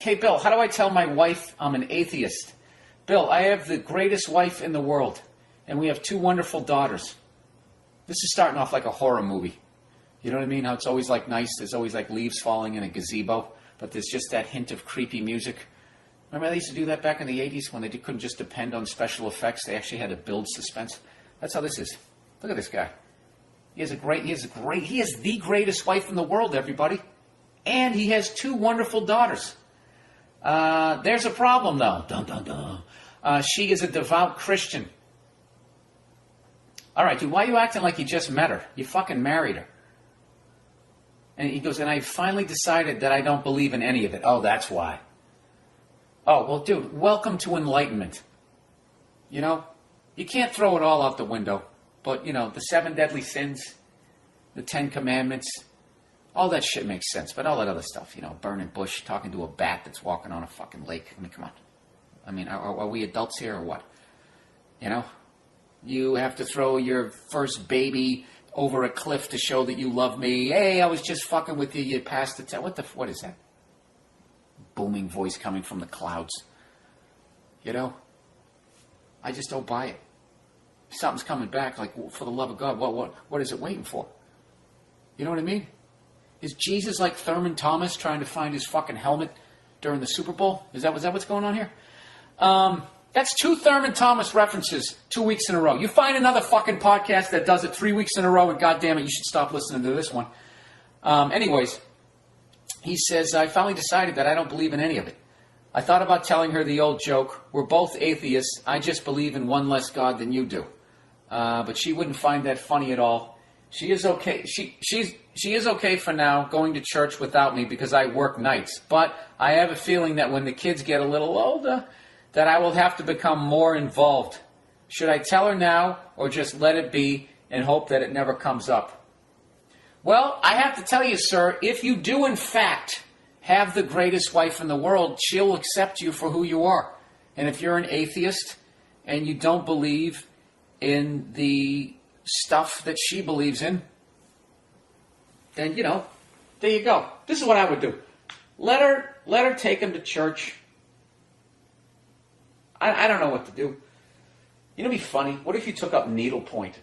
Hey, Bill, how do I tell my wife I'm an atheist? Bill, I have the greatest wife in the world, and we have 2 wonderful daughters. This is starting off like a horror movie. You know what I mean? How it's always like nice. There's always like leaves falling in a gazebo, but there's just that hint of creepy music. Remember they used to do that back in the 80s when they couldn't just depend on special effects. They actually had to build suspense. That's how this is. Look at this guy. He is the greatest wife in the world, everybody. And he has 2 wonderful daughters. There's a problem, though. Dun, dun, dun. She is a devout Christian. All right, dude, why are you acting like you just met her? You fucking married her. And he goes, and I finally decided that I don't believe in any of it. Oh, that's why. Oh, well, dude, welcome to enlightenment. You know, you can't throw it all out the window. But, you know, the 7 deadly sins, the 10 commandments, all that shit makes sense. But all that other stuff, you know, burning bush, talking to a bat that's walking on a fucking lake. I mean, come on. I mean, are we adults here or what? You know? You have to throw your first baby over a cliff to show that you love me. Hey, I was just fucking with you. You passed the test. What is that? Booming voice coming from the clouds. You know? I just don't buy it. Something's coming back, like, for the love of God, what is it waiting for? You know what I mean? Is Jesus like Thurman Thomas trying to find his fucking helmet during the Super Bowl? Is that what's going on here? That's 2 Thurman Thomas references 2 weeks in a row. You find another fucking podcast that does it 3 weeks in a row, and goddamn it, you should stop listening to this one. Anyways, he says, I finally decided that I don't believe in any of it. I thought about telling her the old joke, we're both atheists, I just believe in one less God than you do. But she wouldn't find that funny at all. She is okay. She is okay for now, going to church without me because I work nights. But I have a feeling that when the kids get a little older, that I will have to become more involved. Should I tell her now or just let it be and hope that it never comes up? Well, I have to tell you, sir, if you do in fact have the greatest wife in the world, she'll accept you for who you are. And if you're an atheist and you don't believe in the stuff that she believes in, then, you know, there you go. This is what I would do. Let her take him to church. I don't know what to do. You know, it'd be funny. What if you took up needlepoint,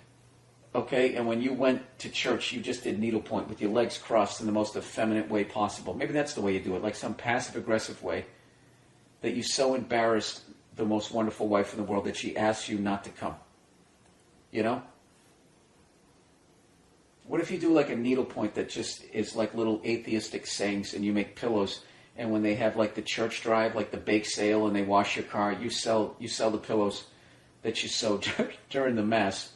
okay? And when you went to church, you just did needlepoint with your legs crossed in the most effeminate way possible. Maybe that's the way you do it, like some passive-aggressive way that you so embarrassed the most wonderful wife in the world that she asks you not to come. You know? What if you do like a needlepoint that just is like little atheistic sayings and you make pillows, and when they have like the church drive, like the bake sale, and they wash your car, you sell the pillows that you sewed during the Mass.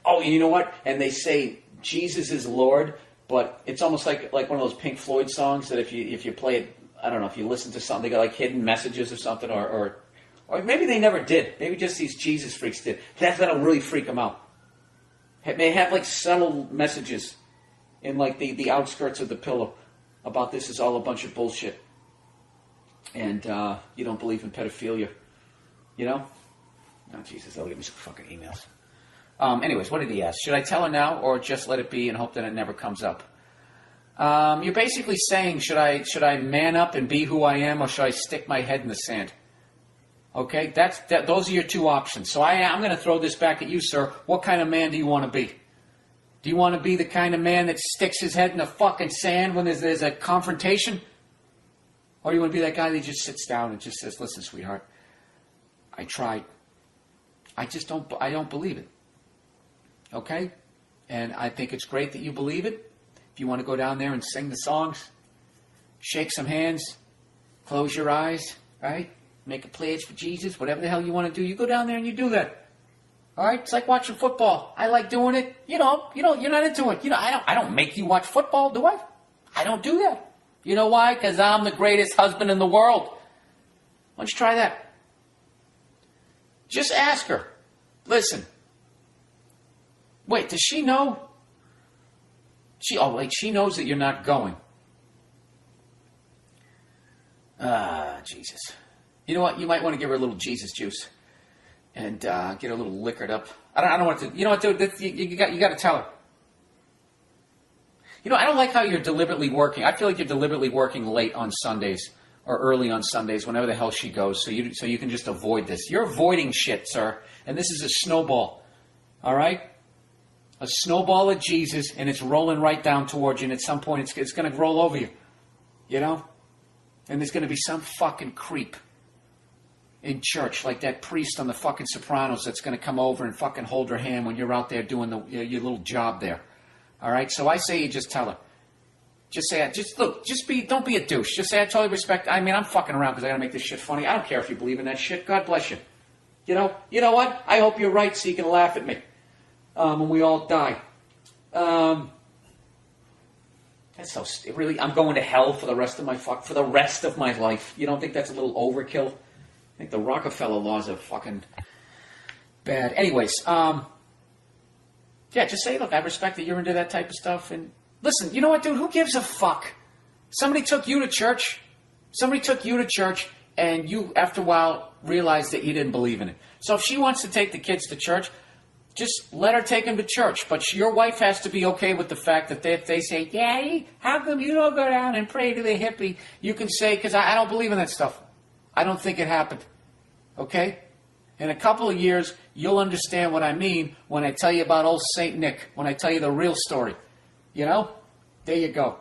Oh, and you know what? And they say Jesus is Lord, but it's almost like one of those Pink Floyd songs that if you play it, I don't know, if you listen to something, they got like hidden messages or something, or maybe they never did. Maybe just these Jesus freaks did. That'll really freak them out. They have like subtle messages in like the outskirts of the pillow about this is all a bunch of bullshit. And you don't believe in pedophilia. You know? Oh, Jesus, they'll give me some fucking emails. Anyways, what did he ask? Should I tell her now or just let it be and hope that it never comes up? You're basically saying, should I man up and be who I am, or should I stick my head in the sand? Okay, those are your 2 options. So I'm going to throw this back at you, sir. What kind of man do you want to be? Do you want to be the kind of man that sticks his head in the fucking sand when there's a confrontation? Or do you want to be that guy that just sits down and just says, listen, sweetheart, I tried. I don't believe it. Okay? And I think it's great that you believe it. If you want to go down there and sing the songs, shake some hands, close your eyes, right? Make a pledge for Jesus, whatever the hell you want to do, you go down there and you do that. All right? It's like watching football. I like doing it. You're not into it. I don't make you watch football, do I? I don't do that. You know why? Because I'm the greatest husband in the world. Why don't you try that? Just ask her. Listen. Wait, does she know? She knows that you're not going. Jesus. You know what? You might want to give her a little Jesus juice and get her a little liquored up. I don't know what to. You know what, dude? You got to tell her. You know, I don't like how you're deliberately working. I feel like you're deliberately working late on Sundays or early on Sundays, whenever the hell she goes, so you can just avoid this. You're avoiding shit, sir, and this is a snowball, all right? A snowball of Jesus, and it's rolling right down towards you, and at some point it's going to roll over you, you know? And there's going to be some fucking creep in church, like that priest on the fucking Sopranos that's going to come over and fucking hold her hand when you're out there doing your little job there, all right? So I say you just tell her. Just say, don't be a douche. Just say, I totally respect. I mean, I'm fucking around because I got to make this shit funny. I don't care if you believe in that shit. God bless you. You know what? I hope you're right so you can laugh at me when we all die. That's so really. I'm going to hell for the rest of my life. You don't think that's a little overkill? I think the Rockefeller laws are fucking bad. Anyways, yeah, just say, look, I respect that you're into that type of stuff, and listen, you know what, dude? Who gives a fuck? Somebody took you to church, and you, after a while, realized that you didn't believe in it. So if she wants to take the kids to church, just let her take them to church. But your wife has to be okay with the fact that if they say, Daddy, how come you don't go down and pray to the hippie? You can say, because I don't believe in that stuff. I don't think it happened. Okay? In a couple of years, you'll understand what I mean when I tell you about old Saint Nick, when I tell you the real story. You know? There you go.